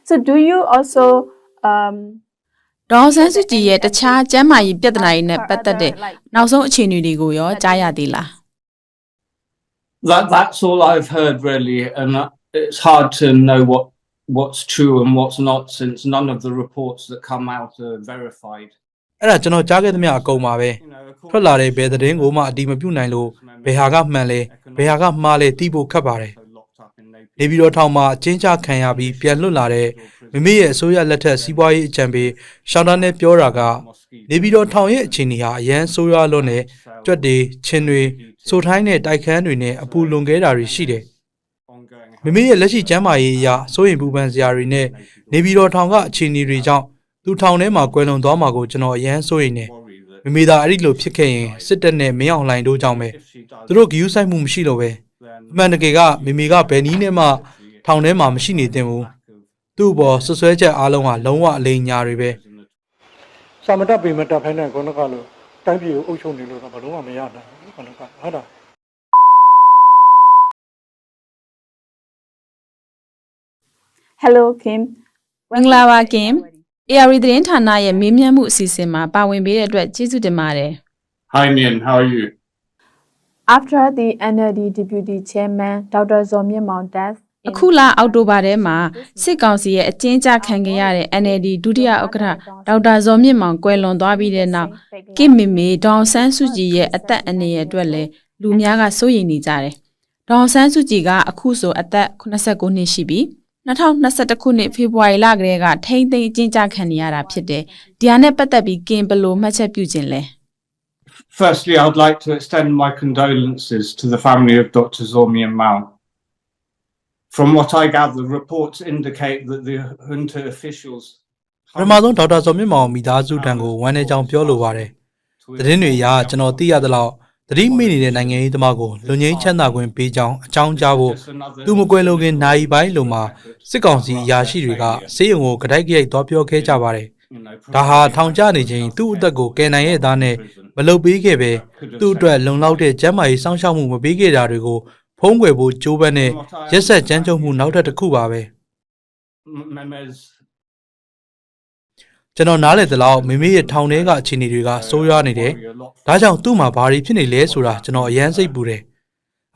So do you also ဒေါ်ဆန်းစုကြည်ရဲ့တခြားကျန်းမာရေးပြဿနာတွေနဲ့ပတ်သက်တဲ့နောက်ဆုံးအခြေအနေတွေကိုရောကြားရသေးလား That's all I've heard really, and it's hard to know what's true and what's not since none of the reports that come out are verified. အဲ့ဒါကျွန်တော်ကြားခဲ့သမျှအကုန်ပါပဲထွက်လာတဲ့ဘယ်သတင်းကိုမှအတိမပြုနိုင်လို့ဘယ်ဟာကမှန်လဲဘယ်ဟာကမှားလဲသိဖို့ခက်ပါတယ်နေပြည်တော်ထောင်မှာအချင်းချခံရပြီးပြန်လွတ်လာတဲ့မိမိရဲ့အစိုးရလက်ထက်စီးပွားရေးအကြံပေးရှောင်းတာနဲ့ပြောတာကနေပြည်တော်ထောင်ရဲ့အခြေအနေဟာအရန်ဆိုးရွားလွန်းတဲ့ကြွက်တွေချင်းတွေစိုးထိုင်းတဲ့တိုက်ခန်းတွေနဲ့အပူလွန်ခဲတာတွေရှိတယ်မိမိရဲ့လက်ရှိကျန်းမာရေးအရာစိုးရင်ပူပန်စရာတွေနဲ့နေပြည်တော်ထောင်ကအခြေအနေတွေကြောင့်သူထောင်ထဲမှာကွယ်လွန်သွားမှာကိုကျွန်တော်အရန်စိုးရိမ်နေမိမိသာအဲ့ဒီလိုဖြစ်ခဲ့ရင်စစ်တပ်နဲ့မင်းအောင်လှိုင်တို့ကြောင့်ပဲသူတို့ဂရုစိုက်မှုမရှိလို့ပဲအမှန်တကယ်ကမိမိကဘယ်နည်းနဲ့မှထောင်ထဲမှာမရှိနေသင့်ဘူးသူ့ဘောဆွဆွဲချက်အားလုံးဟာလုံးဝအလိမ်ညာတွေပဲစာမတက်ပေမတက်ဖိုင်းတဲ့ကောနကလို့တိုင်းပြည်ကိုအုပ်ချုပ်နေလို့တော့ဘလုံးဝမရနိုင်ဘူးကောနကဟုတ်တာ Hello Kim မင်္ဂလာပါကင် AR သတင်းဌာနရဲ့မေးမြန်းမှုအစီအစဉ်မှာပါဝင်ပေးတဲ့အတွက်ကျေးဇူးတင်ပါတယ် Hi Nian, how are you? After the NLD Deputy Chairman Dr. Zomyamong death အခုလအောက်တိုဘာထဲမှာစစ်ကောင်စီရဲ့အကျဉ်းချခံခဲ့ရတဲ့ NLD ဒုတိယဥက္ကဋ္ဌဒေါက်တာဇော်မြင့်မောင်ကွယ်လွန်သွားပြီးတဲ့နောက်ကင်မီမီဒေါအောင်ဆန်းစုကြည်ရဲ့အသက်အန္တရာယ်အတွက်လည်းလူများကစိုးရိမ်နေကြတယ်။ဒေါအောင်ဆန်းစုကြည်ကအခုဆိုအသက်89နှစ်ရှိပြီ2021ခုနှစ်ဖေဖော်ဝါရီလကတည်းကထိမ့်သိမ်းအကျဉ်းချခံနေရတာဖြစ်တယ်။ဒီဟာနဲ့ပတ်သက်ပြီးကင်ဘယ်လိုမှတ်ချက်ပြုခြင်းလဲ Firstly, I would like to extend my condolences to the family of Dr. Zomyamong. From what I gather, reports indicate that the junta officials ပထမဆုံးဒေါက်တာဇော်မြင့်မောင်မိသားစုထံကိုဝမ်းနည်းကြောင်းပြောလိုပါတယ်။သတင်းတွေအရကျွန်တော်သိရသလောက်သတိမိနေတဲ့နိုင်ငံရေးသမားကိုလူငင်းချမ်းသာခွင့်ပေးကြောင်းအကြောင်းကြားဖို့သူမကွယ်လိုခင်နိုင်ပိုင်းလိုမှာစစ်ကောင်စီအရာရှိတွေကစေယုံကိုကြိုက်ကြိုက်သွားပြောခဲ့ကြပါတယ်။ဒါဟာထောင်ကျနေခြင်းသူ့အသက်ကိုကယ်နိုင်ရဲ့သားနဲ့မလုပ်ပေးခဲ့ပဲသူ့အတွက်လုံလောက်တဲ့ကျန်းမာရေးစောင့်ရှောက်မှုမပေးခဲ့တာတွေကိုဖုံးကွယ်ဖို့ကြိုးပမ်းတဲ့ရက်ဆက်ကြမ်းကြုတ်မှုနောက်ထပ်တစ်ခုပါပဲကျွန်တော်နားလည်သလောက်မိမိရဲ့ထောင်ထဲကအခြေအနေတွေကစိုးရွားနေတယ်ဒါကြောင့်သူ့မှာဘာတွေဖြစ်နေလဲဆိုတာကျွန်တော်အယမ်းစိတ်ပူတယ်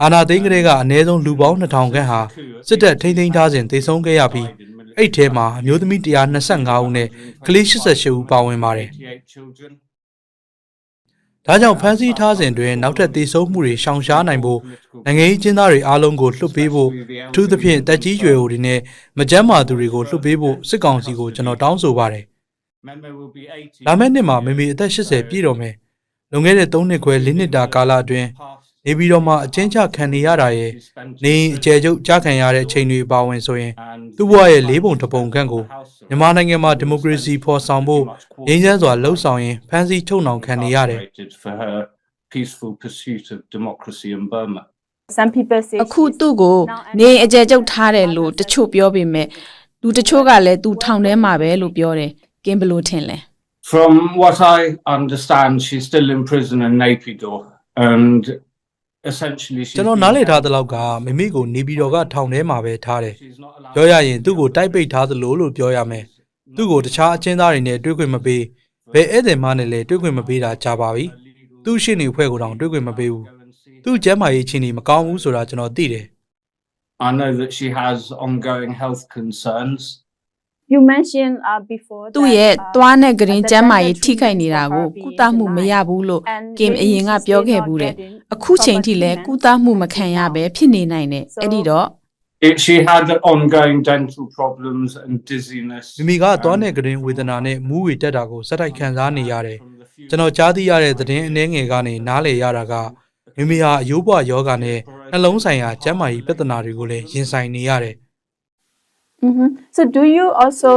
အာနာသိန်းကလေးကအနည်းဆုံးလူပေါင်း2000ခန့်ဟာစစ်တပ်ထိန်းသိမ်းထားစဉ်သေဆုံးခဲ့ရပြီးအဲ့ထဲမှာအမျိုးသမီး125ဦးနဲ့ကလေး88ဦးပါဝင်ပါတယ်ဒါကြောင့်ဖမ်းဆီးထားစဉ်တွင်နောက်ထပ်သေဆုံးမှုတွေရှောင်ရှားနိုင်ဖို့နိုင်ငံရေးကျင်းသားတွေအားလုံးကိုလွှတ်ပေးဖို့အထူးသဖြင့်တက်ကြီးရွယ်အိုတွေနဲ့မကျန်းမာသူတွေကိုလွှတ်ပေးဖို့စစ်ကောင်စီကိုကျွန်တော်တောင်းဆိုပါတယ်။လာမယ့်နှစ်မှာမေမေအသက်80ပြည့်တော်မယ်။လွန်ခဲ့တဲ့3နှစ်ခွဲ4နှစ်တာကာလအတွင်းနေပြည်တော်မှာအကျဉ်းချခံနေရတာရဲ့နေအကျယ်ကျုပ်ကြားခံရတဲ့အချိန်တွေပါဝင်ဆိုရင်သူ့ဘဝရဲ့4ပုံ1ပုံခန့်ကိုမြန်မာနိုင်ငံမှာဒီမိုကရေစီဖော်ဆောင်ဖို့ငြိမ်းချမ်းစွာလှုပ်ဆောင်ရင်ဖမ်းဆီးချုပ်နှောင်ခံနေရတယ်။ peaceful pursuit of democracy in Burma. Some people say အခုသူ့ကိုနေအကျယ်ကျုပ်ထားတယ်လို့တချို့ပြောပေမဲ့လူတချို့ကလည်းသူထောင်ထဲမှာပဲလို့ပြောတယ်ကင်ဘယ်လိုထင်လဲ From what I understand, she's still in prison in Naypyidaw, and essentially ကျွန်တော်နားလည်ထားသလောက်ကမိမိကိုနေပြည်တော်ကထောင်ထဲမှာပဲထားတယ်။ပြောရရင်သူ့ကိုတိုက်ပိတ်ထားသလိုလို့ပြောရမယ်။သူ့ကိုတခြားအကျဉ်းသားတွေနဲ့တွေ့ခွင့်မပေးဘယ်ဧည့်သည်မှနဲ့လည်းတွေ့ခွင့်မပေးတာကြာပါပြီ။သူ့ရှင်းနေဖွဲ့ကိုတောင်တွေ့ခွင့်မပေးဘူး။သူ့ကျန်းမာရေးအခြေအနေမကောင်းဘူးဆိုတာကျွန်တော်သိတယ်။ I know that she has ongoing health concerns. you mentioned before သူ့ရဲ့သွားနဲ့ဂရင်ကျန်းမာရေးထိခိုက်နေတာကိုကုသမှုမရဘူးလို့ကင်အရင်ကပြောခဲ့ဘူးတဲ့အခုချိန်ထိလည်းကုသမှုမခံရပဲဖြစ်နေနိုင်တယ်အဲ့ဒီတော့ She had ongoing dental problems and dizziness. မိမိကသွားနဲ့ဂရင်ဝေဒနာနဲ့မူးဝေတက်တာကိုစက်တိုက်ခံစားနေရတယ်။ကျွန်တော်ကြားသိရတဲ့သတင်းအနည်းငယ်ကနေနားလည်ရတာကမိမိဟာအယိုးပွားယောဂနဲ့နှလုံးဆိုင်ရာကျန်းမာရေးပြဿနာတွေကိုလည်းရင်ဆိုင်နေရတယ်။ So do you also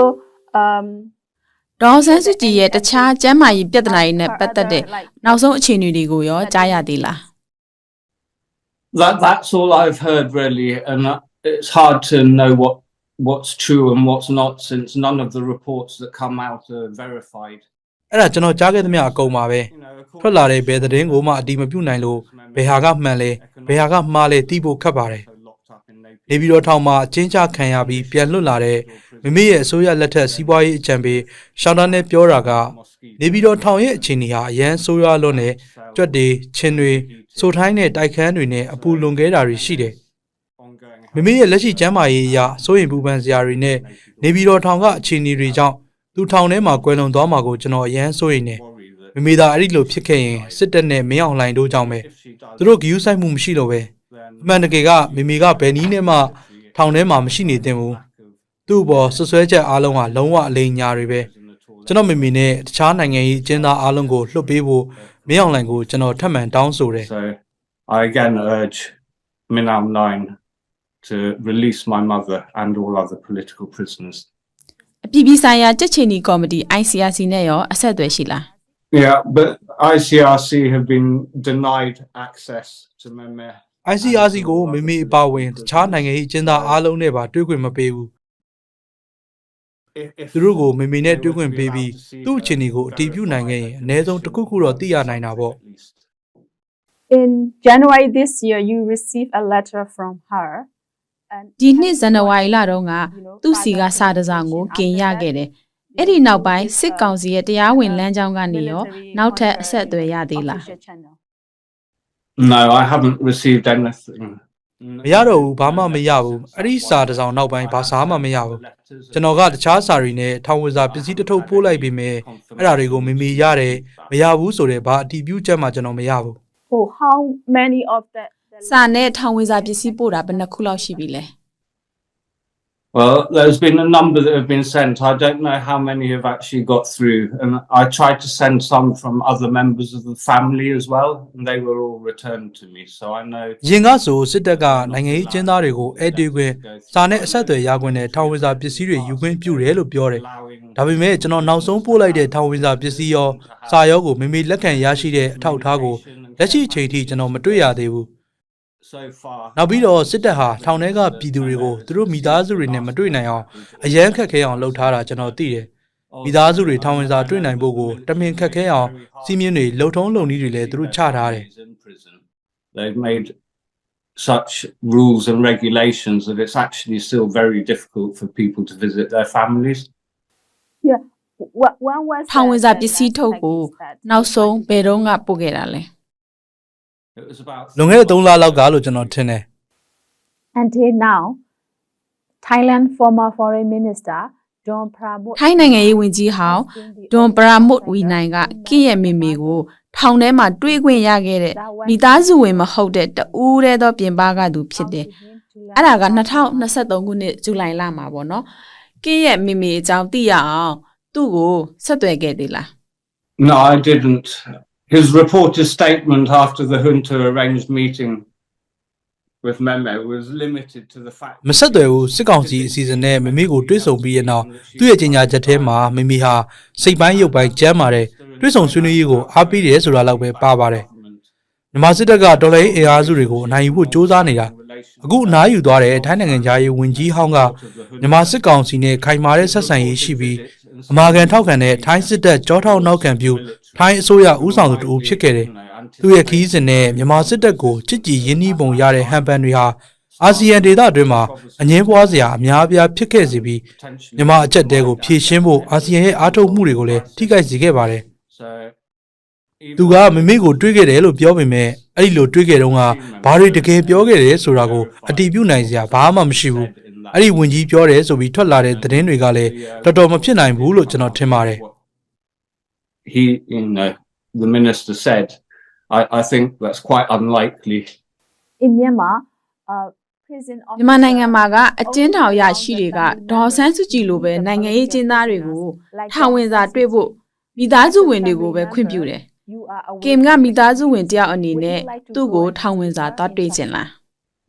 ဒေါ်ဆန်းစုကြည်ရဲ့တခြားကျန်းမာရေးပြဿနာတွေနဲ့ပတ်သက်တဲ့နောက်ဆုံးအခြေအနေတွေကိုရောကြားရသေးလား That's all I've heard really, and it's hard to know what's true and what's not since none of the reports that come out are verified. အဲ့ဒါကျွန်တော်ကြားခဲ့သမျှအကုန်ပါပဲထွက်လာတဲ့ဘယ်သတင်းကိုမှအတိမပြုနိုင်လို့ဘယ်ဟာကမှန်လဲဘယ်ဟာကမှားလဲသိဖို့ခက်ပါတယ် နေပြည်တော်ထောင်မှာအကျဉ်းချခံရပြီးပြန်လွတ်လာတဲ့မိမိရဲ့အစိုးရလက်ထက်စီးပွားရေးအကြံပေးရှောင်းတန်းနဲ့ပြောတာကနေပြည်တော်ထောင်ရဲ့အခြေအနေဟာအရန်ဆိုးရွားလွန်းတဲ့ကြွက်တွေချင်းတွေစိုးထိုင်းတဲ့တိုက်ခန်းတွေနဲ့အပူလွန်ခဲတာတွေရှိတယ်မိမိရဲ့လက်ရှိကျမ်းမာရေးအရာစိုးရင်ပူပန်စရာတွေနဲ့နေပြည်တော်ထောင်ကအခြေအနေတွေကြောင့်သူထောင်ထဲမှာကွယ်လွန်သွားမှာကိုကျွန်တော်အရန်စိုးရင်နေမိမိသာအဲ့ဒီလိုဖြစ်ခဲ့ရင်စစ်တပ်နဲ့မင်းအောင်လှိုင်တို့ကြောင့်ပဲသူတို့ဂရုစိုက်မှုမရှိတော့ပဲအမှန်တကယ်ကမိမိကဘယ်နည်းနဲ့မှထောင်ထဲမှာမရှိနေသင့်ဘူးသူ့ဘောဆွဆွဲချက်အားလုံးဟာလုံးဝအလိမ်ညာတွေပဲကျွန်တော်မိမိနဲ့တခြားနိုင်ငံရေးအကျဉ်းသားအားလုံးကိုလွှတ်ပေးဖို့မင်းအောင်လှိုင်ကိုကျွန်တော်ထပ်မံတောင်းဆိုတယ် So I again urge Min Aung Hlaing to release my mother and all other political prisoners. အပြည်ပြည်ဆိုင်ရာကြက်ချီနီကော်မတီ ICRC နဲ့ရောအဆက်အသွယ်ရှိလား Yeah, but ICRC have been denied access to Meme. ICRC ကိုမိမိအပါဝင်တခြားနိုင်ငံရေးအကျဉ်းသားအားလုံးနဲ့ပါတွေ့ခွင့်မပေးဘူးသူတို့ကိုမိမိနဲ့တွေ့ခွင့်ပေးပြီးသူ့အခြေအနေကိုအတည်ပြုနိုင်ခဲ့ရင်အနည်းဆုံးတစ်ခုခုတော့သိရနိုင်တာပေါ့ In January this year, you received a letter from her. ဒီနှစ်ဇန်နဝါရီလတုန်းကသူ့စီကစာတစ်စောင်ကိုกินရခဲ့တယ်အဲ့ဒီနောက်ပိုင်းစစ်ကောင်စီရဲ့တရားဝင်လမ်းကြောင်းကနေရောနောက်ထပ်အဆက်အသွယ်ရသေးလား No, I haven't received anything. မရတော့ဘူးဘာမှမရဘူးအဲ့ဒီစာတစ်စောင်နောက်ပိုင်းဘာစာမှမရဘူးကျွန်တော်ကတခြားစာတွေနဲ့ထောင်ဝင်စာပစ္စည်းတစ်ထုပ်ပို့လိုက်ပြီးမယ်အဲ့ဒါတွေကိုမိမိရတယ်မရဘူးဆိုတော့ဘာအတည်ပြုချက်မှကျွန်တော်မရဘူး Oh, how many of that? စာနဲ့ထောင်ဝင်စာပစ္စည်းပို့တာဘယ်နှခုလောက်ရှိပြီလဲ Well, there's been a number that have been sent. I don't know how many have actually got through. And I tried to send some from other members of the family as well, and they were all returned to me. So I know. ရင်ကဆိုစစ်တပ်ကနိုင်ငံရေးအကျဉ်းသားတွေကိုအဲ့ဒီခွင့်စာနဲ့အဆက်အသွယ်ရခွင့်နဲ့ထောင်ဝင်စာပစ္စည်းတွေယူခွင့်ပြုတယ်လို့ပြောတယ်ဒါပေမဲ့ကျွန်တော်နောက်ဆုံးပို့လိုက်တဲ့ထောင်ဝင်စာပစ္စည်းရောစာရောကိုမိမိလက်ခံရရှိတဲ့အထောက်အထားကိုလက်ရှိအချိန်ထိကျွန်တော်မတွေ့ရသေးဘူး So far. နောက်ပြီးတော့စစ်တပ်ဟာထောင်ထဲကပြည်သူတွေကိုသူတို့မိသားစုတွေနဲ့မတွေ့နိုင်အောင်အရန်ခက်ခဲအောင်လုပ်ထားတာကျွန်တော်သိတယ်မိသားစုတွေထောင်ဝင်စာတွေ့နိုင်ဖို့ကိုတမင်ခက်ခဲအောင်စီးမြင်တွေလှုပ်ထုံးလုံနည်းတွေလည်းသူတို့ချထားတယ် They've made such rules and regulations that it's actually still very difficult for people to visit their families. Yeah. When was ထောင်ဝင်စာပစ္စည်းထုတ်ကိုနောက်ဆုံးဘယ်တော့ကပို့ခဲ့တာလဲ It was about လွန်ခဲ့တဲ့3လလောက်ကလို့ကျွန်တော်ထင်တယ် Until now, Thailand former foreign minister Don Pramod ထိုင်းနိုင်ငံရေးဝန်ကြီးဟောင်းဒွန်ပရာမုတ်ဝီနိုင်ကကင့်ရဲ့မိမိကိုထောင်ထဲမှာတွေးခွင့်ရခဲ့တဲ့မိသားစုဝင်မဟုတ်တဲ့တူးတဲ့သောပြင်ပကသူဖြစ်တယ်အဲ့ဒါက2023ခုနှစ်ဇူလိုင်လမှာပေါ့နော်ကင့်ရဲ့မိမိအကြောင်းသိရအောင်သူ့ကိုဆက်သွယ်ခဲ့သေးလား No, I didn't. His reported statement after the junta arranged meeting with Meme was limited to the fact မဆက်သွယ်ဘူးစစ်ကောင်စီအစီအစဉ်နဲ့မိမိကိုတွေးဆုံပြီးရနောက်သူ့ရဲ့ကြေညာချက်ထဲမှာမိမိဟာစိတ်ပိုင်းရုပ်ပိုင်းကျမ်းမာတဲ့တွေးဆုံဆွေးနွေးရေးကိုအားပေးတယ်ဆိုတာလောက်ပဲပါပါတယ်မြန်မာစစ်တပ်ကတော်လှန်ရေးအင်အားစုတွေကိုအနိုင်ယူဖို့စ조사နေတာအခုအနားယူသွားတဲ့ထိုင်းနိုင်ငံသားရေးဝန်ကြီးဟောင်းကမြန်မာစစ်ကောင်စီနဲ့ခိုင်မာတဲ့ဆက်ဆံရေးရှိပြီးအမာခံထောက်ခံတဲ့ထိုင်းစစ်တပ်ကြောထောက်နောက်ခံပြုထိုင်းအစိုးရဦးဆောင်သူတူဖြစ်ခဲ့တယ်သူ့ရဲ့ခီးစဉ်နဲ့မြန်မာစစ်တပ်ကိုချစ်ကြည်ရင်းနှီးပုံရတဲ့ဟန်ပန်တွေဟာအာဆီယံဒေသအတွင်းမှာအငင်းပွားစရာအများအပြားဖြစ်ခဲ့စေပြီးမြန်မာအချက်တဲကိုဖြည့်ရှင်းဖို့အာဆီယံရဲ့အားထုတ်မှုတွေကိုလည်းထိခိုက်စေခဲ့ပါတယ် so သူကမိမိကိုတွေးခဲ့တယ်လို့ပြောပေမဲ့အဲ့ဒီလိုတွေးခဲ့တော့ကဘာတွေတကယ်ပြောခဲ့တယ်ဆိုတာကိုအတည်ပြုနိုင်စရာဘာမှမရှိဘူးအဲ့ဒီဝန်ကြီးပြောတယ်ဆိုပြီးထွက်လာတဲ့သတင်းတွေကလည်းတော်တော်မဖြစ်နိုင်ဘူးလို့ကျွန်တော်ထင်ပါတယ် he, the minister said, I think that's quite unlikely. in Myanmar, prison မြန်မာနိုင်ငံမှာကအကျဉ်းထောင်ရရှိတွေကဒေါ်ဆန်းစုကြည်လိုပဲနိုင်ငံရေးကျင်းသားတွေကိုထောင်ဝင်စာတွေ့ဖို့မိသားစုဝင်တွေကိုပဲခွင့်ပြုတယ် ကင်ကမိသားစုဝင်တယောက်အနေနဲ့သူ့ကိုထောင်ဝင်စာသွားတွေ့ချင်လား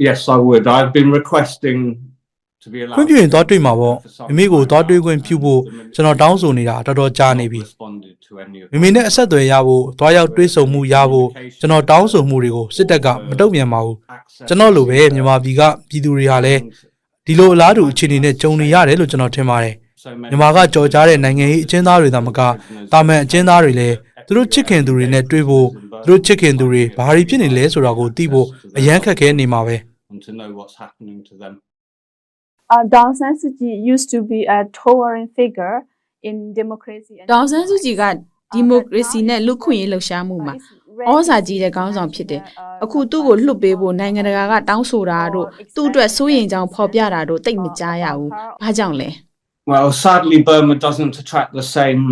Yes, I would. I've been requesting to be allowed. ခွင့်ပြုရင်သွားတွေ့မှာပေါ့မိမိကိုသွားတွေ့ခွင့်ပြုဖို့ကျွန်တော်တောင်းဆိုနေတာတော်တော်ကြာနေပြီ မိမိနဲ့အဆက်အသွယ်ရဖို့သွားရောက်တွေ့ဆုံမှုရဖို့ကျွန်တော်တောင်းဆိုမှုတွေကိုစစ်တပ်ကမတုံ့ပြန်ပါဘူးကျွန်တော်လိုပဲမြန်မာပြည်ကပြည်သူတွေဟာလည်းဒီလိုအလားတူအခြေအနေနဲ့ကြုံနေရတယ်လို့ကျွန်တော်ထင်ပါတယ်မြန်မာကကြော်ကြားတဲ့နိုင်ငံရေးအကျဉ်းသားတွေသာမကတာမန်အကျဉ်းသားတွေလည်းသူတို့ချစ်ခင်သူတွေနဲ့တွေ့ဖို့သူတို့ချစ်ခင်သူတွေဘာတွေဖြစ်နေလဲဆိုတာကိုသိဖို့အရန်ခက်ခဲနေမှာပဲ and to know what's happening to them. Daw San Suu Kyi used to be a towering figure in democracy. ဒေါန်ဆန်းစုကြည်ကဒီမိုကရေစီနဲ့လူခွင့်ရေးလှုပ်ရှားမှုမှာဩဇာကြီးတဲ့ခေါင်းဆောင်ဖြစ်တယ်။အခုသူ့ကိုလွှတ်ပေးဖို့နိုင်ငံတကာကတောင်းဆိုတာတို့သူ့အတွက်စိုးရိမ်ကြောင်းဖော်ပြတာတို့တိတ်မကြားရဘူး။ဘာကြောင့်လဲ Well, sadly, Burma doesn't attract the same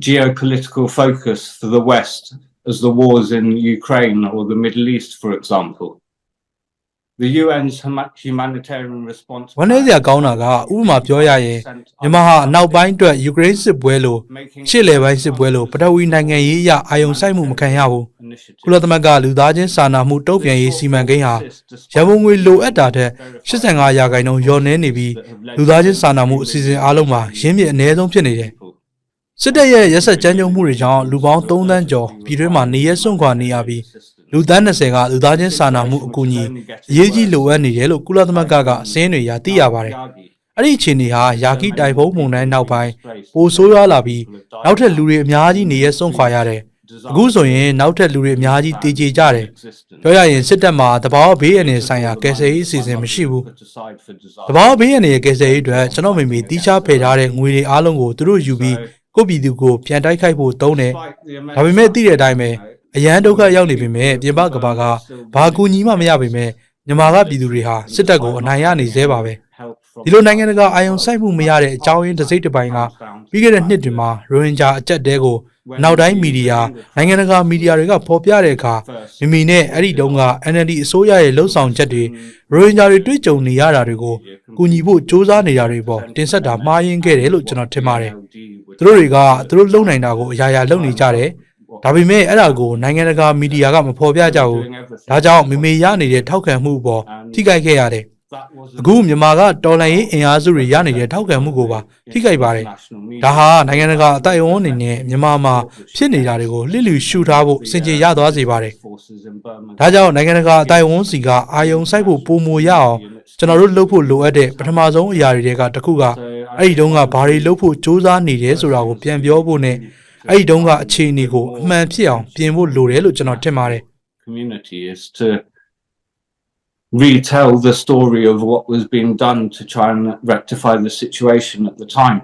geopolitical focus for the West as the wars in Ukraine or the Middle East, for example. The UN's humanitarian response. ဝန်ထဲစရာကောင်းတာကဥပမာပြောရရင်မြန်မာဟာအနောက်ပိုင်းအတွက်ယူကရိန်းစစ်ပွဲလိုရှေ့လယ်ပိုင်းစစ်ပွဲလိုပထဝီနိုင်ငံရေးအရအာရုံစိုက်မှုမခံရဘူးကုလသမဂ္ဂလူသားချင်းစာနာမှုတုံ့ပြန်ရေးစီမံကိန်းဟာရန်ကုန်ငွေလိုအပ်တာတဲ့85%လျော့နည်းနေပြီးလူသားချင်းစာနာမှုအစီအစဉ်အားလုံးမှာရင်းမြစ်အနည်းဆုံးဖြစ်နေတယ်စစ်တပ်ရဲ့ရက်စက်ကြမ်းကြုတ်မှုတွေကြောင့်လူပေါင်း3 သန်းကျော်ပြည်တွင်းမှာနေရစွန့်ခွာနေရပြီးလူသား20ကလူသားချင်းစာနာမှုအကူအညီအရေးကြီးလိုအပ်နေတယ်လို့ကုလသမဂ္ဂကအစည်းအဝေးရသိရပါတယ်။အဲ့ဒီအခြေအနေဟာယာကီတိုင်ဖုန်းမုန်တိုင်းနောက်ပိုင်းပိုဆိုးရွားလာပြီးနောက်ထပ်လူတွေအများကြီးနေရစွန့်ခွာရတယ်။အခုဆိုရင်နောက်ထပ်လူတွေအများကြီးတည်ကြည်ကြတယ်။ပြောရရင်စစ်တပ်မှာတဘာဝဘေးအန္တရာယ်ဆိုင်ရာကယ်ဆယ်ရေးအစီအစဉ်မရှိဘူး။တဘာဝဘေးအန္တရာယ်ကယ်ဆယ်ရေးအတွက်ကျွန်တော်မိတီးခြားဖယ်ထားတဲ့ငွေတွေအားလုံးကိုသူတို့ယူပြီးကိုပြည်သူကိုပြန်တိုက်ခိုက်ဖို့တုံးတယ်။ဒါပေမဲ့သိတဲ့အတိုင်းပဲအရန်ဒုက္ခရောက်နေပေမဲ့ပြင်ပကဘာကဘာကူညီမှမရပေမဲ့မြန်မာကပြည်သူတွေဟာစစ်တပ်ကိုအနိုင်ရနေသေးပါပဲဒီလိုနိုင်ငံတကာအာယုံစိုက်မှုမရတဲ့အကြောင်းရင်းတစ်စိတ်တစ်ပိုင်းကပြီးခဲ့တဲ့နှစ်တွင်မှာရိုဟင်ဂျာအကြက်တဲကိုနောက်တိုင်းမီဒီယာနိုင်ငံတကာမီဒီယာတွေကဖော်ပြတဲ့အခါမိနဲ့အဲ့ဒီတုန်းက NLD အစိုးရရဲ့လှုပ်ဆောင်ချက်တွေရိုဟင်ဂျာတွေတွေ့ကြုံနေရတာတွေကိုကူညီဖို့စ조사နေတာတွေပေါ့တင်ဆက်တာမှားယွင်းခဲ့တယ်လို့ကျွန်တော်ထင်ပါတယ်သူတို့တွေကသူတို့လုံနိုင်တာကိုအရာရာလုပ်နေကြတယ်ဒါပေမဲ့အဲ့ဒါကိုနိုင်ငံတကာမီဒီယာကမဖော်ပြကြဘူးဒါကြောင့်မေရနေတဲ့ထောက်ခံမှုပေါ်ထိခိုက်ခဲ့ရတယ်အခုမြန်မာကတော်လှန်ရေးအင်အားစုတွေရနေတဲ့ထောက်ခံမှုကိုပါထိခိုက်ပါတယ်ဒါဟာနိုင်ငံတကာအတိုက်အဝန်းအနေနဲ့မြန်မာမှာဖြစ်နေတာတွေကိုလစ်လျူရှုထားဖို့စင်ကြယ်ရသွားစေပါတယ်ဒါကြောင့်နိုင်ငံတကာအတိုက်အဝန်းစီကအာယုံစိုက်ဖို့ပုံမူရအောင်ကျွန်တော်တို့လုပ်ဖို့လိုအပ်တဲ့ပထမဆုံးအရာတွေကတစ်ခုကအဲ့ဒီတုန်းကဘာတွေလုပ်ဖို့စ조사နေတယ်ဆိုတာကိုပြန်ပြောဖို့နဲ့အဲ့ဒီတုန်းကအခြေအနေကိုအမှန်ဖြစ်အောင်ပြင်ဖို့လိုတယ်လို့ကျွန်တော်ထင်ပါတယ် community is to retell the story of what was being done to try and rectify the situation at the time.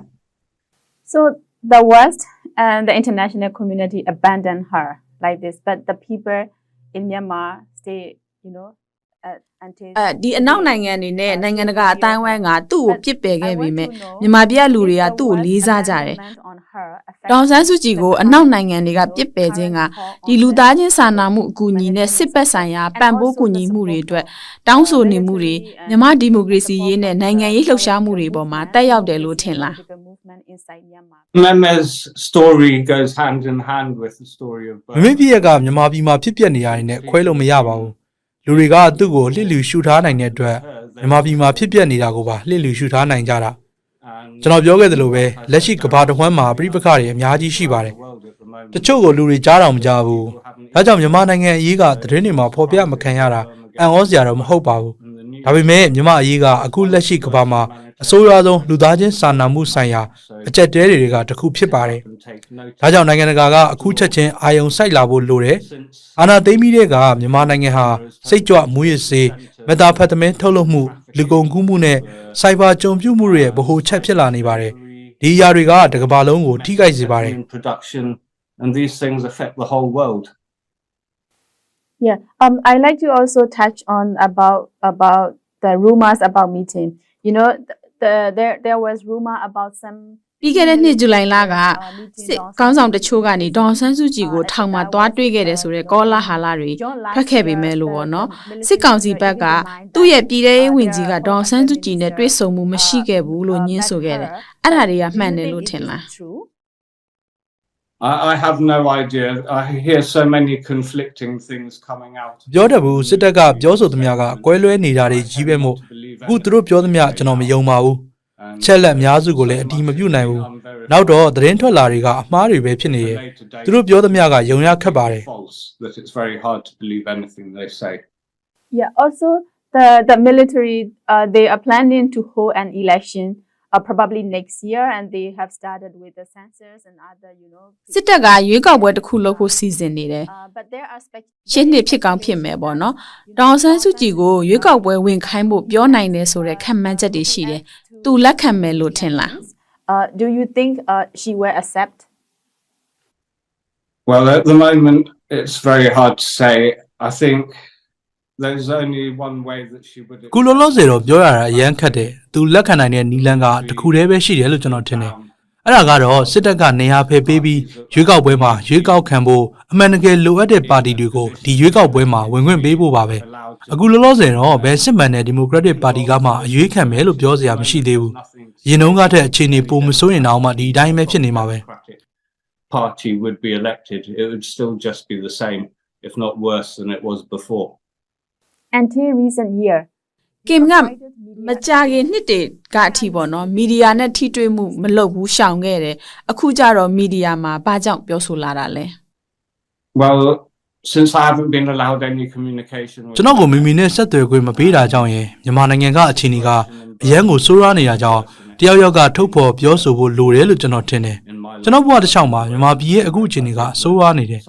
So the West and the international community abandoned her like this, but the people in Myanmar stay, until ဒီအနောက်နိုင်ငံတွေနဲ့နိုင်ငံတကာအတိုင်းအဝိုင်းကသူ့ကိုပြစ်ပယ်ခဲ့ပြီးမြဲမြန်မာပြည်လူတွေကသူ့ကိုလေးစားကြတယ်။ဒေါန်ဆန်းစုကြည်ကိုအနောက်နိုင်ငံတွေကပြစ်ပယ်ခြင်းကဒီလူသားချင်းစာနာမှုအကူအညီနဲ့စစ်ပတ်ဆိုင်ရာပံ့ပိုးကူညီမှုတွေအတွက်တောင်းဆိုနေမှုတွေမြန်မာဒီမိုကရေစီရေးနဲ့နိုင်ငံရေးလှုပ်ရှားမှုတွေပေါ်မှာတက်ရောက်တယ်လို့ထင်လား Mehmet's story goes hand in hand with the story of မမေပြည်ကမြန်မာပြည်မှာဖြစ်ပျက်နေရတဲ့နဲ့ခွဲလို့မရပါဘူးလူတွေကသူ့ကိုလှစ်လျူရှုထားနိုင်တဲ့အတွက်မြန်မာပြည်မှာဖြစ်ပျက်နေတာကိုပါလှစ်လျူရှုထားနိုင်ကြတာကျွန်တော်ပြောခဲ့သလိုပဲလက်ရှိကမ္ဘာတစ်ဝန်းမှာပြိပခါတွေအများကြီးရှိပါတယ်တချို့ကိုလူတွေကြားတော်မကြဘူးဒါကြောင့်မြန်မာနိုင်ငံအရေးကသတင်းတွေမှာဖော်ပြမခံရတာအံ့ဩစရာတော့မဟုတ်ပါဘူးဒါပေမဲ့မြန်မာအရေးကအခုလက်ရှိကမ္ဘာမှာအဆိုးရွားဆုံးလူသားချင်းစာနာမှုဆိုင်ရာအကျက်တဲတွေကတစ်ခုဖြစ်ပါတယ်ဒါကြောင့်နိုင်ငံတကာကအခုချက်ချင်းအာယုံစိုက်လာဖို့လိုတယ်အာဏာသိမ်းပြီးတဲ့ကမြန်မာနိုင်ငံဟာစိတ်ကြွမူရစ်စေးမက်တာဖက်တမင်းထုတ်လုပ်မှုလူကုန်ကူးမှုနဲ့စိုက်ဘာကြုံပြုမှုတွေရဲ့ဗဟိုချက်ဖြစ်လာနေပါတယ်ဒီအရာတွေကတကမ္ဘာလုံးကိုထိခိုက်စေပါတယ် and these things affect the whole world. Yeah, I like to also touch on about the rumors about meeting. There was rumor about some ပြီးခဲ့တဲ့နှစ်ဇူလိုင်လကစစ်ကောင်းဆောင်တချို့ကနေဒေါန်ဆန်းစုကြည်ကိုထောင်မှာတွားတွေ့ခဲ့တယ်ဆိုတဲ့ကောလာဟာလာတွေထွက်ခဲ့ပေမဲ့လို့ပေါ့နော်စစ်ကောင်စီဘက်ကသူ့ရဲ့ပြည်ထရေးဝန်ကြီးကဒေါန်ဆန်းစုကြည်နဲ့တွေ့ဆုံမှုမရှိခဲ့ဘူးလို့ညင်းဆိုခဲ့တယ်အဲ့ဒါတွေကမှန်တယ်လို့ထင်လား I have no idea. I hear so many conflicting things coming out. ပြောတယ်ဘူးစစ်တပ်ကပြောဆိုသမျှကအကွဲလွဲနေတာတွေကြီးပဲမို့အခုသူတို့ပြောသမျှကျွန်တော်မယုံပါဘူးချက်လက်အများစုကိုလည်းအတီးမပြုတ်နိုင်ဘူးနောက်တော့သတင်းထွက်လာတွေကအမှားတွေပဲဖြစ်နေရဲ့သူတို့ပြောသမျှကယုံရခက်ပါတယ် That it's very hard to believe anything they say. Yeah, also the military they are planning to hold an election probably next year, and they have started with the census and other, စစ်တပ်ကရွေးကောက်ပွဲတစ်ခုလုပ်ဖို့စီစဉ်နေတယ် but there are ရှင်းနှစ်ဖြစ်ကောင်းဖြစ်မယ်ပေါ့နော်ဒေါအောင်ဆန်းစုကြည်ကိုရွေးကောက်ပွဲဝင်ခိုင်းဖို့ပြောနိုင်တယ်ဆိုတဲ့ခံမှန်းချက်တွေရှိတယ်သူလက်ခံမယ်လို့ထင်လား do you think she will accept? Well, at the moment, it's very hard to say. I think there's only one way that she would. ကုလောလောဆယ်တော့ပြောရတာအရန်ခတ်တယ်သူလက်ခံနိုင်တဲ့နီလန်းကတခုတည်းပဲရှိတယ်လို့ကျွန်တော်ထင်တယ်အဲ့ဒါကတော့စစ်တပ်ကနေရာဖယ်ပေးပြီးရွေးကောက်ပွဲမှာရွေးကောက်ခံဖို့အမှန်တကယ်လိုအပ်တဲ့ပါတီတွေကိုဒီရွေးကောက်ပွဲမှာဝင်ခွင့်ပေးဖို့ပါပဲအခုလောလောဆယ်တော့ဘယ်စစ်မှန်တဲ့ဒီမိုကရက်တစ်ပါတီကမှအရွေးခံမယ်လို့ပြောစရာမရှိသေးဘူးရင်နှုံးကတဲ့အခြေအနေပုံမစိုးရင်တော့မှဒီအတိုင်းပဲဖြစ်နေမှာပဲ Party would be elected, it would still just be the same, if not worse than it was before. Until recent year, ကင်ကမကြာခင်နှစ်တွေကအထိပေါ့နော်မီဒီယာနဲ့ထိတွေ့မှုမလုပ်ဘူးရှောင်ခဲ့တယ်အခုကျတော့မီဒီယာမှာဘာကြောင့်ပြောဆိုလာတာလဲ Well, since I haven't been allowed any communication with ကျွန်တော်ကိုမီမီနဲ့ဆက်သွယ်ခွင့်မပေးတာကြောင့်ရင်မြန်မာနိုင်ငံကအခြေအနေကအရန်ကိုဆိုးရွားနေတာကြောင့်တယောက်ယောက်ကထုတ်ဖော်ပြောဆိုဖို့လိုတယ်လို့ကျွန်တော်ထင်တယ်ကျွန်တော်ဘဝတစ်လျှောက်မှာမြန်မာပြည်ရဲ့အခုအခြေအနေကဆိုးရွားနေတယ်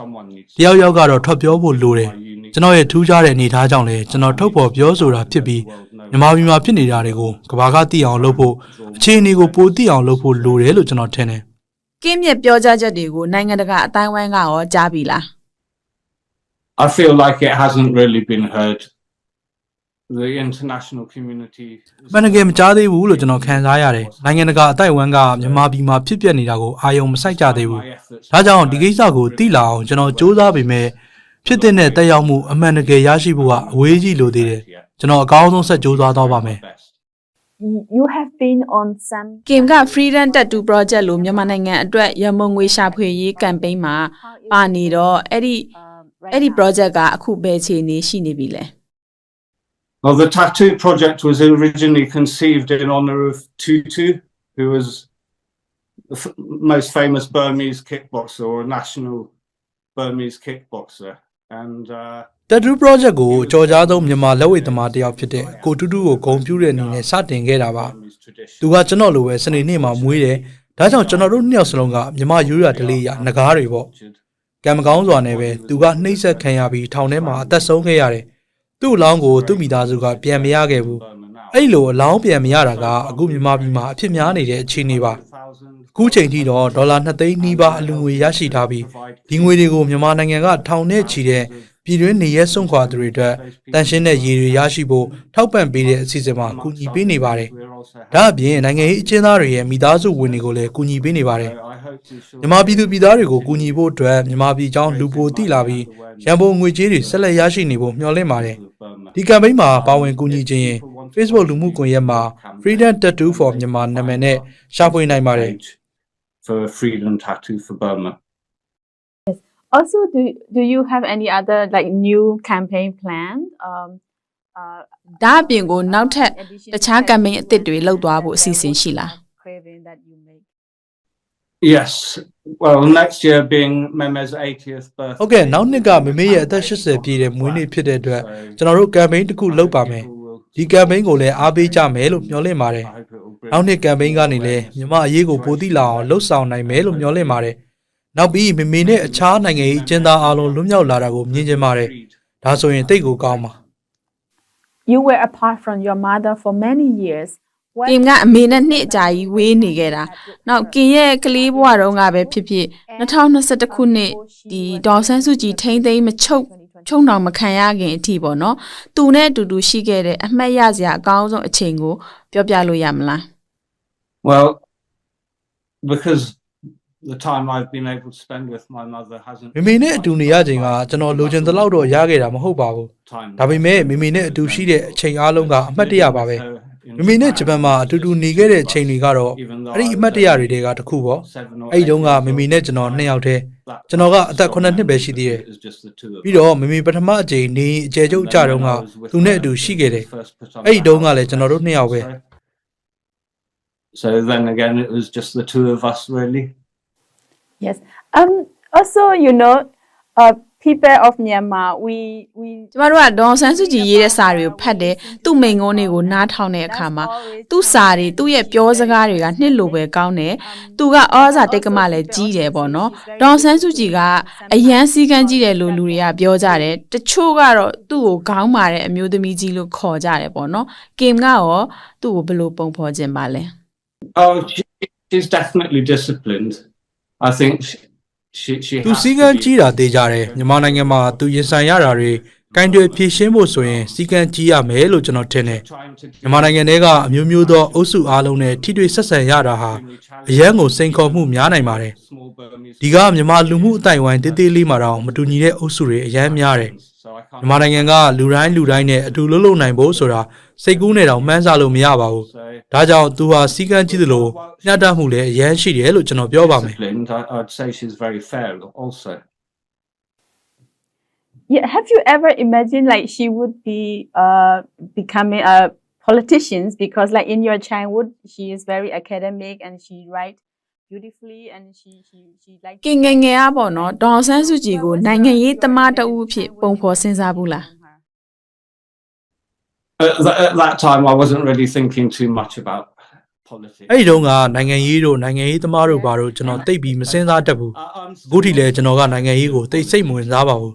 တယောက်ယောက်ကတော့ထွက်ပြောဖို့လိုတယ်ကျွန်တော်ရဲ့ထူးခြားတဲ့အနေအထားကြောင့်လည်းကျွန်တော်ထုတ်ဖော်ပြောဆိုတာဖြစ်ပြီးမြန်မာပြည်မှာဖြစ်နေတာတွေကိုကဘာကသိအောင်လုပ်ဖို့အခြေအနေကိုပိုသိအောင်လုပ်ဖို့လိုတယ်လို့ကျွန်တော်ထင်တယ် ကင်းမြက်ပြောကြားချက်တွေကိုနိုင်ငံတကာအတိုင်းဝိုင်းကရောကြားပြီလား I feel like it hasn't really been heard. The international community မနကမကြားသေးဘူးလို့ကျွန်တော်ခံစားရတယ်နိုင်ငံတကာအတိုင်းအဝန်းကမြန်မာပြည်မှာဖြစ်ပျက်နေတာကိုအာရုံမစိုက်ကြသေးဘူးဒါကြောင့်ဒီကိစ္စကိုသိလာအောင်ကျွန်တော်စူးစမ်းပေမဲ့ဖြစ်တဲ့တက်ရောက်မှုအမှန်တကယ်ရရှိဖို့ကအဝေးကြီးလိုသေးတယ်ကျွန်တော်အကောင်းဆုံးဆက်စူးစမ်းသွားပါမယ် you have been on some ကင်က Freedom Tattoo Project လို့မြန်မာနိုင်ငံအတွက်ရမုံငွေရှာဖွေရေး campaign မှာပါနေတော့အဲ့ဒီ project ကအခုဘယ်အခြေအနေရှိနေပြီလဲ Well, the tattoo project was originally conceived in honor of Tutu, who was the most famous Burmese kickboxer or national Burmese kickboxer. And Tattoo project ကိုကြော်ကြားသောမြန်မာလက်ဝှေ့သမားတစ်ယောက်ဖြစ်တဲ့ကိုတူတူကိုဂုဏ်ပြုတဲ့အနေနဲ့စတင်ခဲ့တာပါသူကကျွန်တော်လိုပဲစနေနေ့မှာမွေးတယ်ဒါကြောင့်ကျွန်တော်တို့နှစ်ယောက်စလုံးကမြန်မာရိုးရာဓလေ့ရငကားတွေပေါ့ကံမကောင်းစွာနဲ့ပဲသူကနှိမ့်ဆက်ခံရပြီးထောင်ထဲမှာအသက်ဆုံးခဲ့ရတယ်သူ့အလောင်းကိုသူ့မိသားစုကပြန်မရခဲ့ဘူးအဲ့လိုအလောင်းပြန်မရတာကအခုမြန်မာပြည်မှာအဖြစ်များနေတဲ့အခြေအနေပါအခုချိန်ထိတော့ဒေါ်လာ2သိန်းနီးပါးအလူငွေရရှိထားပြီးဒီငွေတွေကိုမြန်မာနိုင်ငံကထောင်နဲ့ချီတဲ့ပြည်တွင်းနေရဲစွန့်ခွာသူတွေအတွက်တန်ရှင်းတဲ့ရေတွေရရှိဖို့ထောက်ပံ့ပေးတဲ့အစီအစဉ်မှာကူညီပေးနေပါတယ်ဒါအပြင်နိုင်ငံရေးအကျဉ်းသားတွေရဲ့မိသားစုဝင်တွေကိုလည်းကူညီပေးနေပါတယ်မြန်မာပြည်သူပြည်သားတွေကိုကူညီဖို့အတွက်မြန်မာပြည်ကြောင်းလူပိုတိလာပြီးရန်ပုံငွေကြေးတွေဆက်လက်ရရှိနေဖို့မျှော်လင့်ပါတယ်ဒီ campaign မှာပါဝင်ကူညီခြင်းရင် Facebook လူမှုကွန်ရက်မှာ Freedom Tattoo for မြန်မာနာမည်နဲ့ရှာဖွေနိုင်ပါတယ် for Freedom Tattoo for Burma. Also, do you have any other like new campaign planned? ဒါအပြင်ကိုနောက်ထပ်တခြား campaign အသစ်တွေလုပ်သွားဖို့အစီအစဉ်ရှိလား Craving that you make. Yes. Well, next year being Meme's 80th birthday. ဟုတ်ကဲ့နောက်နှစ်ကမမေရဲ့အသက်80ပြည့်တဲ့မွေးနေ့ဖြစ်တဲ့အတွက်ကျွန်တော်တို့ campaign တစ်ခုလုပ်ပါမယ်ဒီ campaign ကိုလည်းအားပေးကြမယ်လို့မျှော်လင့်ပါတယ်နောက်နှစ် campaign ကနေလည်းမြန်မာအရေးကိုပိုသိလာအောင်လှုပ်ဆောင်နိုင်မယ်လို့မျှော်လင့်ပါတယ်နောက်ပြီးမမေနဲ့အခြားနိုင်ငံရေးအကျဉ်းသားအားလုံးလွတ်မြောက်လာတာကိုမြင်ချင်ပါတယ်ဒါဆိုရင်တိတ်ကိုကောင်းပါ You were apart from your mother for many years. ကင်ကအမေနဲ့နှစ်အကြာကြီးဝေးနေခဲ့တာနောက်ကင်ရဲ့ကလေးဘဝတုန်းကပဲဖြစ်ဖြစ်2021ခုနှစ်ဒီဒေါ်ဆန်းစုကြည်ထိန်းသိမ်းမချုပ်တော်မခံရခင်အထိပေါ့နော်သူနဲ့အတူတူရှိခဲ့တဲ့အမှတ်ရစရာအကောင်းဆုံးအချိန်ကိုပြောပြလို့ရမလား Well, because the time I've been able to spend with my mother hasn't မမေနဲ့အတူနေရချိန်ကကျွန်တော်လိုချင်တဲ့လောက်တော့ရခဲ့တာမဟုတ်ပါဘူးဒါပေမဲ့မမေနဲ့အတူရှိတဲ့အချိန်အားလုံးကအမှတ်တရပါပဲမမေနဲ့ဂျပန်မှာအတူတူနေခဲ့တဲ့အချိန်တွေကတော့အဲ့ဒီအမှတ်တရတွေကတခုပေါ့အဲ့ဒီတုန်းကမမေနဲ့ကျွန်တော်2ယောက်တည်းကျွန်တော်ကအသက်9နှစ်ပဲရှိသေးတယ်ပြီးတော့မမေပထမအကြိမ်နေအကျယ်ကျုပ်ကြတုန်းကသူနဲ့အတူရှိခဲ့တယ်အဲ့ဒီတုန်းကလည်းကျွန်တော်တို့2ယောက်ပဲ So then again it was just the two of us really. Yes. Also, people of Myanmar, we ကျမတို့ကဒေါ်ဆန်းစုကြည်ရေးတဲ့စာတွေကိုဖတ်တယ်သူ့မိန်ကုန်းတွေကိုနားထောင်တဲ့အခါမှာသူ့စာတွေသူ့ရဲ့ပြောစကားတွေကနှစ်လိုပဲကောင်းတယ်သူကဩဇာတိတ်ကမလည်းကြီးတယ်ပေါ့နော်ဒေါ်ဆန်းစုကြည်ကအရန်စည်းကမ်းကြီးတယ်လို့လူတွေကပြောကြတယ်တချို့ကတော့သူ့ကိုခေါင်းမာတဲ့အမျိုးသမီးကြီးလို့ခေါ်ကြတယ်ပေါ့နော်ကင်ကရောသူ့ကိုဘယ်လိုပုံဖော်ခြင်းပါလဲ Oh, she's definitely disciplined. I think she သူစီကံကြီးတာတေးကြတယ်မြန်မာနိုင်ငံမှာသူရင်ဆိုင်ရတာတွေကင်တွေဖြည့်ရှင်းဖို့ဆိုရင်စီကံကြီးရမယ်လို့ကျွန်တော်ထင်တယ်မြန်မာနိုင်ငံထဲကအမျိုးမျိုးသောအုပ်စုအားလုံးနဲ့ထိတွေ့ဆက်ဆံရတာဟာအရန်ကိုစိန်ခေါ်မှုများနိုင်ပါတယ်ဒီကမြန်မာလူမှုအတိုင်းဝိုင်းတေးသေးလေးမှာတော့မတူညီတဲ့အုပ်စုတွေအရန်များတယ်မြန်မာနိုင်ငံကလူတိုင်းနဲ့အတူလှုပ်နိုင်ဖို့ဆိုတာစိတ်ကူးနဲ့တောင်မှန်းဆလို့မရပါဘူးဒါကြောင့်သူဟာစီကံကြီးတယ်လို့ညှတမှုလည်းအရန်ရှိတယ်လို့ကျွန်တော်ပြောပါမယ် I'd say she's very fair also. Yeah, have you ever imagined like she would be becoming a politician because like in your childhood she is very academic and she write beautifully and she like ကင်ငယ်ငယ်อ่ะပေါ့နော်ဒေါ်ဆန်းစုကြည်ကိုနိုင်ငံရေးသမားတဦးအဖြစ်ပုံဖော်စဉ်းစားဘူးလား At that time, I wasn't really thinking too much about politics. အဲ့ဒီတုန်းကနိုင်ငံရေးသမားတို့ဘာလို့ကျွန်တော်သိပ်ပြီးမစင်စားတတ်ဘူးအခုထိလည်းကျွန်တော်ကနိုင်ငံရေးကိုသိပ်စိတ်မဝင်စားပါဘူး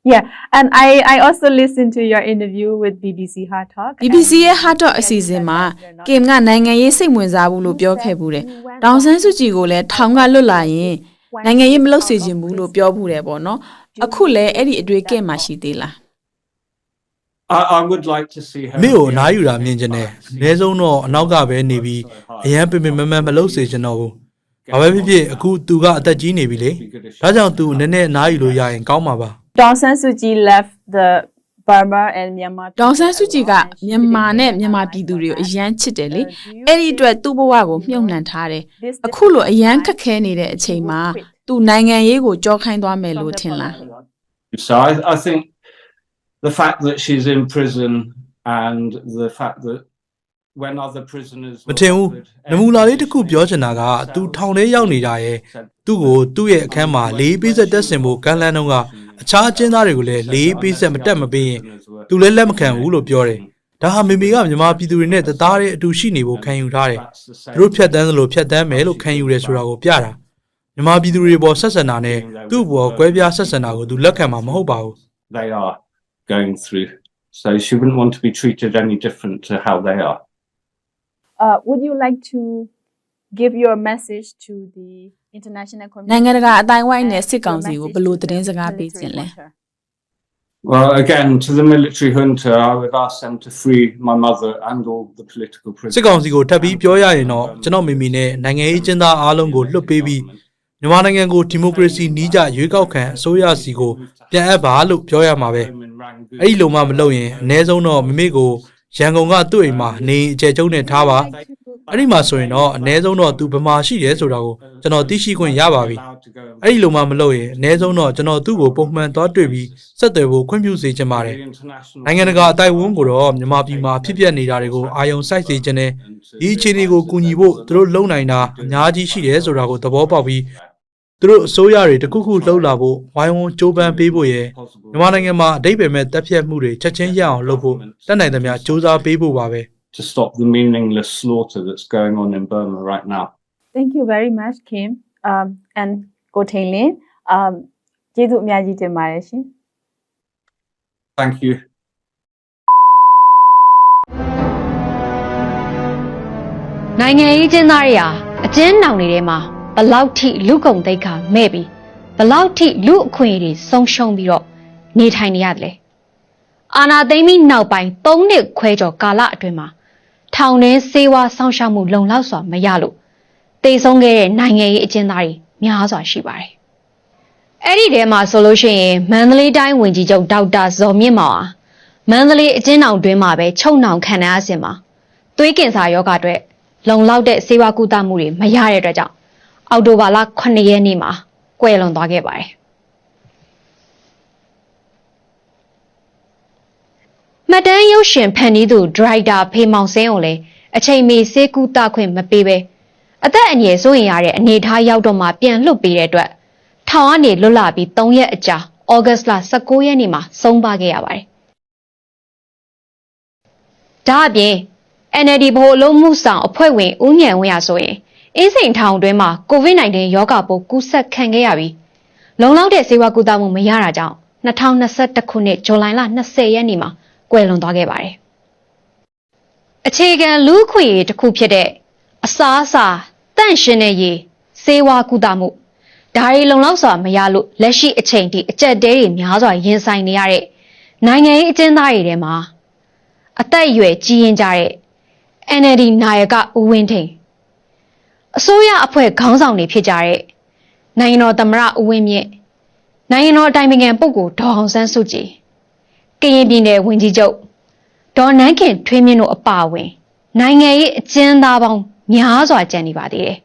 Yeah, and I also listened to your interview with BBC Hard Talk. BBC ရဲ့ Hard Talk အစီအစဉ်မှာကင်ကနိုင်ငံရေးစိတ်ဝင်စားဘူးလို့ပြောခဲ့ဘူးတယ်။ဒေါန်ဆန်းစုကြည်ကိုလည်းထောင်ကလွတ်လာရင်နိုင်ငံရေးမလုပ်စေချင်ဘူးလို့ပြောဘူးတယ်ပေါ့နော်။အခုလည်းအဲ့ဒီအတွေ့ကင်မှာရှိသေးလား I would like to see her. မိကိုအနားယူတာမြင်ချင်တယ်အနည်းဆုံးတော့အနောက်ကပဲနေပြီးအရန်ပင်မလုပ်စေချင်တော့ဘူးဘာပဲဖြစ်ဖြစ်အခုသူကအသက်ကြီးနေပြီလေဒါကြောင့်သူနည်းနည်းအနားယူလို့ရရင်ကောင်းမှာပါ Daw San Suu Kyi left the Burma and Myanmar. ဒေါန်ဆန်းစုကြည်ကမြန်မာနဲ့မြန်မာပြည်သူတွေကိုအရန်ချစ်တယ်လေ။အဲ့ဒီအတွက်သူ့ဘဝကိုမြှုပ်နှံထားတယ်။အခုလိုအရန်ခက်ခဲနေတဲ့အချိန်မှာသူနိုင်ငံရေးကိုကြောခိုင်းသွားမယ်လို့ထင်လား So I think the fact that she's in prison and the fact that when other prisoners မထင်ဘူးနမူလာလေးတစ်ခုပြောချင်တာကသူထောင်ထဲရောက်နေတာရဲ့သူ့ကိုသူ့ရဲ့အခန်းမှာလေးပေးဆက်တက်ဆင်ဖို့ကမ်းလှမ်းတော့ကအခြားအကျဉ်းသားတွေကိုလည်းလေးပေးဆက်မတက်မပေးရင်သူလည်းလက်မခံဘူးလို့ပြောတယ်ဒါဟာမေမေကမြန်မာပြည်သူတွေနဲ့တသားတဲ့အတူရှိနေဖို့ခံယူထားတယ်သူတို့ဖြတ်တန်းသလိုဖြတ်တန်းမယ်လို့ခံယူတယ်ဆိုတာကိုပြတာမြန်မာပြည်သူတွေပေါ်ဆက်ဆံတာနဲ့သူ့ဘောကွဲပြားဆက်ဆံတာကိုသူလက်ခံမှာမဟုတ်ပါဘူး they are going through. So she wouldn't want to be treated any different to how they are. Would you like to give your message to the international community? နိုင်ငံတကာအတိုင်းဝိုင်းနဲ့စစ်ကောင်စီကိုဘယ်လိုသတင်းစကားပေးခြင်းလဲ Well, again, to the military junta, I would ask them to free my mother and all the political prisoners. စစ်ကောင်စီကိုထပ်ပြီးပြောရရင်တော့ကျွန်တော်မိမိနဲ့နိုင်ငံရေးကျင်းသားအားလုံးကိုလွတ်ပေးပြီးမြန်မာနိုင်ငံကိုဒီမိုကရေစီနီးကျရွေးကောက်ခံအစိုးရစီကိုပြန်အပ်ပါလို့ပြောရမှာပဲအဲ့ဒီလိုမှမလုပ်ရင်အ ਨੇ ဆုံးတော့မိမိကိုရန်ကုန်ကသူ့အိမ်မှာနေအကျယ်ကျုံနဲ့ထားပါအဲ့ဒီမှာဆိုရင်တော့အ ਨੇ ဆုံးတော့သူဘယ်မှာရှိတယ်ဆိုတာကိုကျွန်တော်သိရှိခွင့်ရပါပြီအဲ့ဒီလိုမှမလုပ်ရင်အ ਨੇ ဆုံးတော့ကျွန်တော်သူ့ကိုပုံမှန်သွားတွေ့ပြီးဆက်သွယ်ဖို့ခွင့်ပြုစေချင်ပါတယ်နိုင်ငံတကာအတိုင်းအဝန်ကိုတော့မြန်မာပြည်မှာဖြစ်ပျက်နေတာတွေကိုအာရုံစိုက်စေချင်တယ်ဒီအခြေအနေကိုကူညီဖို့သူတို့လုံနိုင်တာအများကြီးရှိတယ်ဆိုတာကိုသဘောပေါက်ပြီးသူတို့အစိုးရတွေတခုခုလှုပ်လာဖို့ဝိုင်းဝန်းကြိုးပမ်းပေးဖို့ရယ်မြန်မာနိုင်ငံမှာအဓိပ္ပာယ်မဲ့တပ်ဖြတ်မှုတွေချက်ချင်းရအောင်လုပ်ဖို့တတ်နိုင်သမျှစ조사ပေးဖို့ပါပဲ to stop the meaningless slaughter that's going on in Burma right now. Thank you very much, Kim. And Ko Thein Lin. ကျေးဇူးအများကြီးတင်ပါတယ်ရှင် Thank you. နိုင်ငံရေးကျင်းသားတွေဟာအကျဉ်းနောင်တွေထဲမှာဘလောက်ထိလူကုန်သိက္ခာမဲ့ပြီးဘလောက်ထိလူအခွင့်အရေးဆုံးရှုံးပြီးတော့နေထိုင်နေရတယ်လေအာဏာသိမ်းပြီးနောက်ပိုင်း3နှစ်ခွဲကျော်ကာလအတွင်းမှာထောင်ထဲဆေးဝါးစောင့်ရှောက်မှုလုံလောက်စွာမရလို့တေဆုံးခဲ့တဲ့နိုင်ငံရေးအကျဉ်းသားတွေများစွာရှိပါတယ်အဲ့ဒီထဲမှာဆိုလို့ရှိရင်မန္တလေးတိုင်းဝန်ကြီးချုပ်ဒေါက်တာဇော်မြင့်မောင်ဟာမန္တလေးအကျဉ်းထောင်တွင်းမှာပဲချုပ်နှောင်ခံရစဉ်မှာသွေးကင်ဆာရောဂါအတွက်လုံလောက်တဲ့ဆေးဝါးကုသမှုတွေမရတဲ့အတွက်ကြောင့်အောက်တိုဘာလ9ရက်နေ့မှာကွယ်လွန်သွားခဲ့ပါတယ်မှတ်တမ်းရုပ်ရှင်ဖန်တီးသူဒရိုက်တာဖေမောင်စင်းကိုလည်းအချိန်မီဆေးကုသခွင့်မပေးဘဲအသက်အန္တရာယ်စိုးရိမ်ရတဲ့အနေအထားရောက်တော့မှပြန်လွတ်ပေးတဲ့အတွက်ထောင်ကနေလွတ်လာပြီး3ရက်အကြာဩ August လ19ရက်နေ့မှာဆုံးပါခဲ့ရပါတယ်။ဒါအပြင် NLD ဗဟိုအလုပ်မှုဆောင်အဖွဲ့ဝင်ဦးဉာဏ်ဝင်းရဆိုရင်အင်းစိန်ထောင်တွင်းမှာ COVID-19 ရောဂါပိုးကူးစက်ခံခဲ့ရပြီးလုံလောက်တဲ့ဆေးဝါးကုသမှုမရတာကြောင့်2021ခုနှစ်ဇူလိုင်လ20ရက်နေ့မှာကွယ်လွန်သွားခဲ့ပါတယ်။အခြေခံလူ့အခွင့်အရေးတစ်ခုဖြစ်တဲ့အစားအစာတန့်ရှင်းတဲ့ရေဆေးဝါးကုသမှုဒါတွေလုံလောက်စွာမရလို့လက်ရှိအချိန်ထိအကျက်တဲတွေများစွာရင်ဆိုင်နေရတဲ့နိုင်ငံရေးအကျဉ်းသားတွေထဲမှာအသက်အရွယ်ကြီးရင်ကြတဲ့ NLD နာယကဦးဝင်းထိန်အစိုးရအဖွဲ့ခေါင်းဆောင်တွေဖြစ်ကြတဲ့နိုင်ငံတော်သမ္မတဦးဝင်းမြင့်နိုင်ငံတော်အတိုင်ပင်ခံပုဂ္ဂိုလ်ဒေါ်အောင်ဆန်းစုကြည်ကရင်ပြည်နယ်ဝန်ကြီးချုပ်ဒေါ်နန်းခင်ထွေးမြင့်တို့အပါအဝင်နိုင်ငံရေးအကျဉ်းသားပေါင်းများစွာကျန်နေပါသေးတယ်။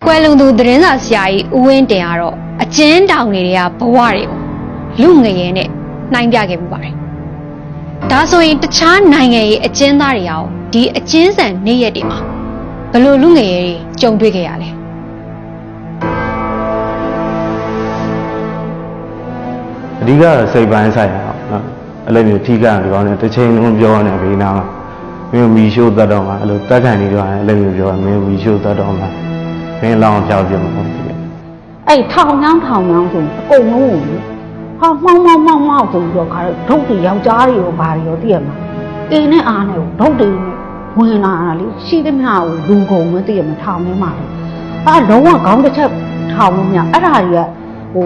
ကွယ်လွန်သူသတင်းစာဆရာကြီးဦးဝင်းတင်ကတော့အကျဉ်းတောင်တွေကဘဝတွေကိုလူငရဲနဲ့နှိုင်းပြခဲ့မှုပါတယ်။ဒါဆိုရင်တခြားနိုင်ငံရေးအကျဉ်းသားတွေရောဒီအကျဉ်းဆန်နေ့ရက်တွေမှာဘယ်လိုလူငရဲတွေကြုံတွေ့ခဲ့ရလဲ။အဓိကစိတ်ပိုင်းဆိုင်ရအောင်နော်အဲ့လိုမျိုးထိကံဒီကောင်းနေတစ်ချိန်လုံးပြောနေပြီနားမှာမင်းဝီရှိုးတတ်တော့မှာအဲ့လိုတက်ခံနေတော့အဲ့လိုမျိုးပြောမင်းဝီရှိုးတတ်တော့မှာမင်းလောင်းဖြောက်ပြမှာဟုတ်တယ်အဲ့ထောင်ချောင်းဆိုအကုန်လုံးဟာမှောင်းဆိုပြီးတော့ခါတော့ဒုတ်တွေယောက်ျားတွေရောဘာတွေရောသိရမှာအင်းနဲ့အားနဲ့ဒုတ်တွေဝင်လာတာလေရှိသမျှကိုလူကုန်မသိရမှာထောင်ထဲမှာလုံးဝခေါင်းတစ်ချက်ထောင်လို့မရအဲ့ဒါတွေက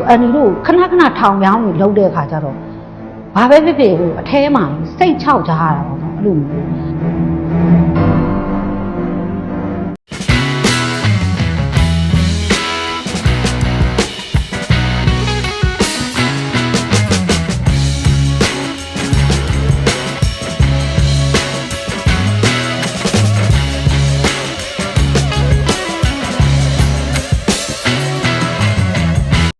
အန်ဒီတို့ခဏထောင်ချောင်းတွေလှုပ်တဲ့အခါကျတော့ဘာပဲဖြစ်ဖြစ်အထဲမှာစိတ်ချောက်ကြရတာပေါ့နော်အဲ့လိုမျိုး